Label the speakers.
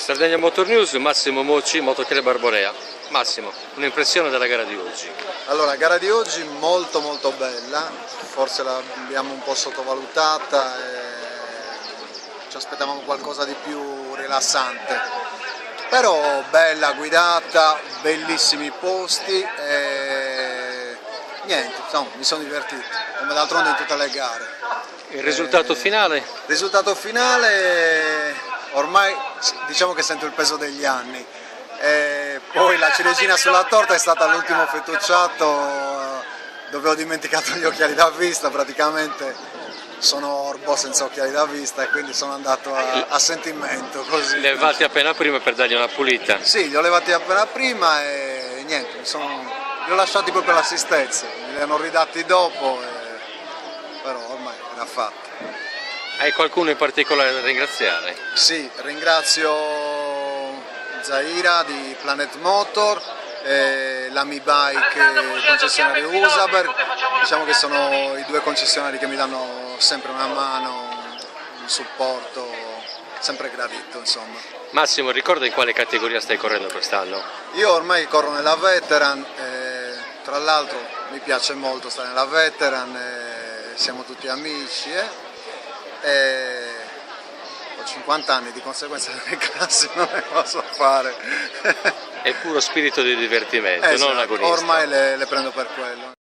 Speaker 1: Sardegna Motor News, Massimo Mocci, Motoclub Arborea. Massimo, un'impressione della gara di oggi?
Speaker 2: Allora, gara di oggi molto bella, forse l'abbiamo un po' sottovalutata e ci aspettavamo qualcosa di più rilassante, però bella guidata, bellissimi posti e niente, insomma, mi sono divertito, come d'altronde in tutte le gare.
Speaker 1: Il risultato finale?
Speaker 2: Il risultato finale ormai diciamo che sento il peso degli anni. E poi la ciliegina sulla torta è stata l'ultimo fettucciato dove ho dimenticato gli occhiali da vista, praticamente sono orbo senza occhiali da vista e quindi sono andato a sentimento così.
Speaker 1: Li levati appena prima per dargli una pulita?
Speaker 2: Sì, li ho levati appena prima e niente, li ho lasciati proprio all'assistenza, me li hanno ridati dopo, però ormai era fatto.
Speaker 1: Hai qualcuno in particolare da ringraziare?
Speaker 2: Sì, ringrazio Zaira di Planet Motor, l'Ami Bike concessionario Usaber, diciamo che sono i due concessionari che mi danno sempre una mano, un supporto sempre gradito, insomma.
Speaker 1: Massimo, ricorda in quale categoria stai correndo quest'anno?
Speaker 2: Io ormai corro nella Veteran, tra l'altro mi piace molto stare nella Veteran, siamo tutti amici ho 50 anni, di conseguenza le classi non ne posso fare.
Speaker 1: È puro spirito di divertimento,
Speaker 2: Esatto,
Speaker 1: non agonista.
Speaker 2: ormai le prendo per quello.